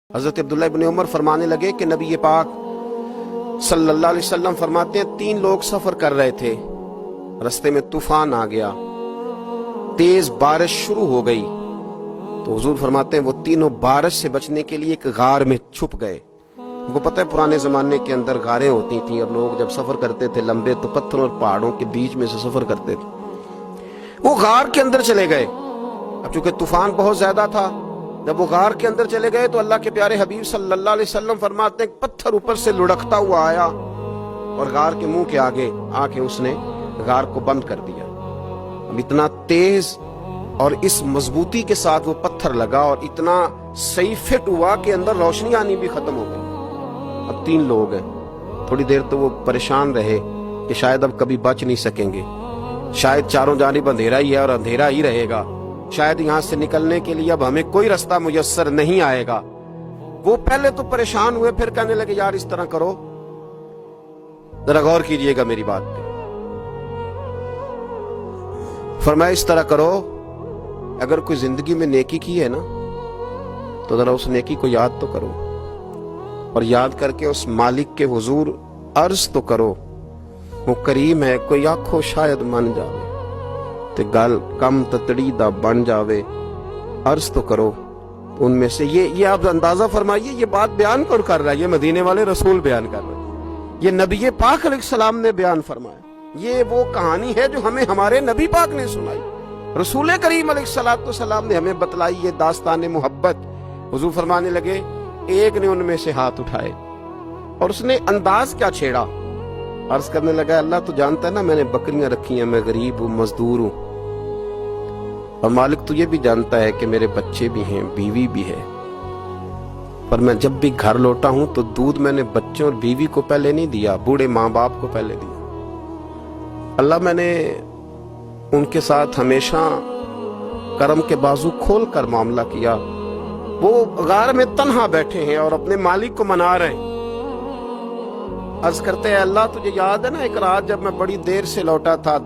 حضرت عبداللہ ابن عمر فرمانے لگے کہ نبی پاک صلی اللہ علیہ وسلم فرماتے ہیں 3 لوگ سفر کر رہے تھے، رستے میں طوفان آ گیا، تیز بارش شروع ہو گئی، تو حضور فرماتے ہیں وہ تینوں بارش سے بچنے کے لیے ایک غار میں چھپ گئے۔ ان کو پتہ ہے پرانے زمانے کے اندر غاریں ہوتی تھیں، اور لوگ جب سفر کرتے تھے لمبے تو پتھروں اور پہاڑوں کے بیچ میں سے سفر کرتے تھے۔ وہ غار کے اندر چلے گئے۔ اب چونکہ طوفان بہت زیادہ تھا، جب وہ غار کے اندر چلے گئے تو اللہ کے پیارے حبیب صلی اللہ علیہ وسلم فرماتے ہیں پتھر اوپر سے لڑکتا ہوا آیا اور غار کے منہ کے آگے آ کے اس نے غار کو بند کر دیا۔ اب اتنا تیز اور اس مضبوطی کے ساتھ وہ پتھر لگا اور اتنا صحیح فٹ ہوا کہ اندر روشنی آنی بھی ختم ہو گئی۔ اب 3 لوگ ہیں، تھوڑی دیر تو وہ پریشان رہے کہ شاید اب کبھی بچ نہیں سکیں گے، شاید چاروں جانب اندھیرا ہی ہے اور اندھیرا ہی رہے گا، شاید یہاں سے نکلنے کے لیے اب ہمیں کوئی رستہ میسر نہیں آئے گا۔ وہ پہلے تو پریشان ہوئے، پھر کہنے لگے یار اس طرح کرو، ذرا غور کیجئے گا میری بات پہ۔ فرمایا اس طرح کرو، اگر کوئی زندگی میں نیکی کی ہے نا تو ذرا اس نیکی کو یاد تو کرو، اور یاد کر کے اس مالک کے حضور عرض تو کرو، وہ کریم ہے، کوئی آنکھوں شاید من جاوے تے گل کم تتڑی دا بن جاوے، عرض تو کرو ان میں سے۔ یہ آپ اندازہ فرمائیے، یہ بات بیان کون کر رہا ہے؟ یہ مدینے والے رسول بیان کر رہے ہیں، یہ نبی پاک علیہ السلام نے بیان فرمایا۔ یہ وہ کہانی ہے جو ہمیں ہمارے نبی پاک نے سنائی، رسول کریم علیہ السلام نے ہمیں بتلائی، یہ داستان محبت۔ حضور فرمانے لگے ایک نے ان میں سے ہاتھ اٹھائے اور اس نے انداز کیا چھیڑا، عرض کرنے لگا اللہ تو جانتا ہے نا میں نے بکریاں رکھی ہیں، میں غریب ہوں، مزدور ہوں، اور مالک تو یہ بھی جانتا ہے کہ میرے بچے بھی ہیں، بیوی بھی ہے، پر میں جب بھی گھر لوٹا ہوں تو دودھ میں نے بچوں اور بیوی کو پہلے نہیں دیا، بوڑھے ماں باپ کو پہلے دیا۔ اللہ میں نے ان کے ساتھ ہمیشہ کرم کے بازو کھول کر معاملہ کیا۔ وہ غار میں تنہا بیٹھے ہیں اور اپنے مالک کو منا رہے ہیں۔ عرض کرتے ہیں اللہ تجھے یاد ہے نا ایک رات جب میں بڑی دیر سے لوٹا تھا،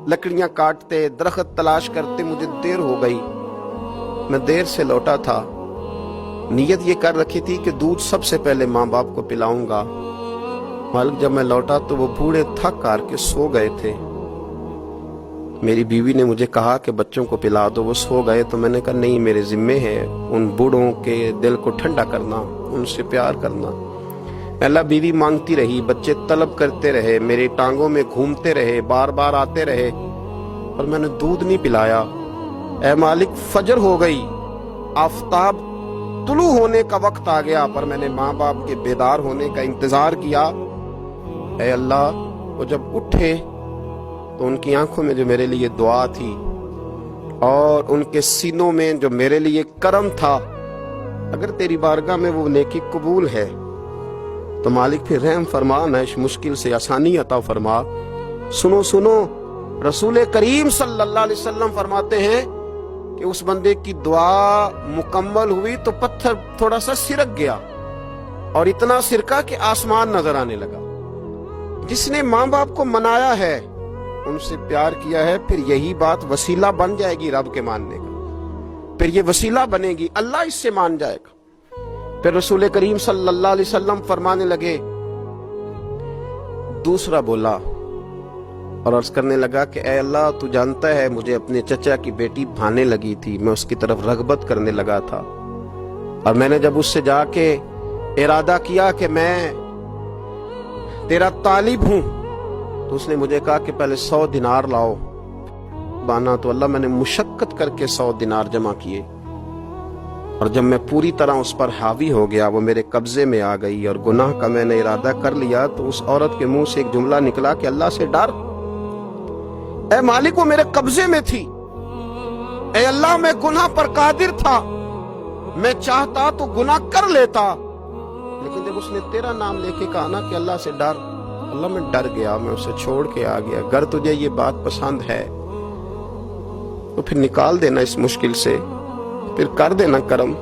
لکڑیاں کاٹتے، درخت تلاش کرتے، مجھے دیر ہو گئی، میں دیر سے لوٹا تھا، نیت یہ کر رکھی تھی کہ دودھ سب سے پہلے ماں باپ کو پلاؤں گا، مالک جب میں لوٹا تو وہ بوڑھے تھک کر کے سو گئے تھے، میری بیوی نے مجھے کہا کہ بچوں کو پلا دو، وہ سو گئے، تو میں نے کہا نہیں میرے ذمے ہے ان بوڑھوں کے دل کو ٹھنڈا کرنا، ان سے پیار کرنا۔ اللہ بیوی مانگتی رہی، بچے طلب کرتے رہے، میری ٹانگوں میں گھومتے رہے، بار بار آتے رہے، اور میں نے دودھ نہیں پلایا۔ اے مالک فجر ہو گئی، آفتاب طلوع ہونے کا وقت آ گیا، پر میں نے ماں باپ کے بیدار ہونے کا انتظار کیا۔ اے اللہ وہ جب اٹھے تو ان کی آنکھوں میں جو میرے لیے دعا تھی اور ان کے سینوں میں جو میرے لیے کرم تھا، اگر تیری بارگاہ میں وہ نیکی قبول ہے تو مالک پھر رحم فرما، نہ اس مشکل سے آسانی عطا فرما۔ سنو سنو، رسول کریم صلی اللہ علیہ وسلم فرماتے ہیں کہ اس بندے کی دعا مکمل ہوئی تو پتھر تھوڑا سا سرک گیا، اور اتنا سرکا کہ آسمان نظر آنے لگا۔ جس نے ماں باپ کو منایا ہے، ان سے پیار کیا ہے، پھر یہی بات وسیلہ بن جائے گی رب کے ماننے کا، پھر یہ وسیلہ بنے گی، اللہ اس سے مان جائے گا۔ پھر رسول کریم صلی اللہ علیہ وسلم فرمانے لگے، دوسرا بولا اور عرض کرنے لگا کہ اے اللہ تو جانتا ہے مجھے اپنے چچا کی بیٹی بھانے لگی تھی، میں اس کی طرف رغبت کرنے لگا تھا، اور میں نے جب اس سے جا کے ارادہ کیا کہ میں تیرا طالب ہوں، تو اس نے مجھے کہا کہ پہلے 100 دینار لاؤ بانا، تو اللہ میں نے مشقت کر کے 100 دینار جمع کیے، اور جب میں پوری طرح اس پر حاوی ہو گیا، وہ میرے قبضے میں آ گئی اور گناہ کا میں نے ارادہ کر لیا، تو اس عورت کے منہ سے ایک جملہ نکلا کہ اللہ سے ڈر، اے مالک وہ میرے قبضے میں تھی، اے اللہ میں گناہ پر قادر تھا، میں چاہتا تو گناہ کر لیتا، لیکن جب اس نے تیرا نام لے کے کہا نا کہ اللہ سے ڈر، اللہ میں ڈر گیا، میں اسے چھوڑ کے آ گیا۔ اگر تجھے یہ بات پسند ہے تو پھر نکال دینا اس مشکل سے، پھر کر دینا کرم۔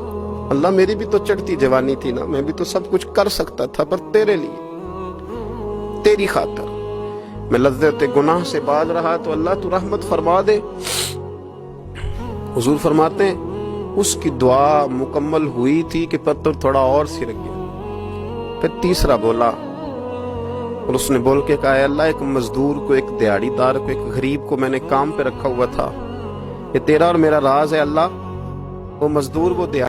اللہ میری بھی تو چڑھتی جوانی تھی نا، میں بھی تو سب کچھ کر سکتا تھا، پر تیرے لیے، تیری خاطر میں لذت گناہ سے باز رہا، تو اللہ تو رحمت فرما دے۔ حضور فرماتے ہیں اس کی دعا مکمل ہوئی تھی کہ پتھر تھوڑا اور سرک گیا. پھر تیسرا بولا اور اس نے بول کے کہا اے اللہ ایک مزدور کو، ایک دیہڑی دار کو، ایک غریب کو میں نے کام پہ رکھا ہوا تھا، یہ تیرا اور میرا راز ہے اللہ. وہ مزدور وہ دیہڑی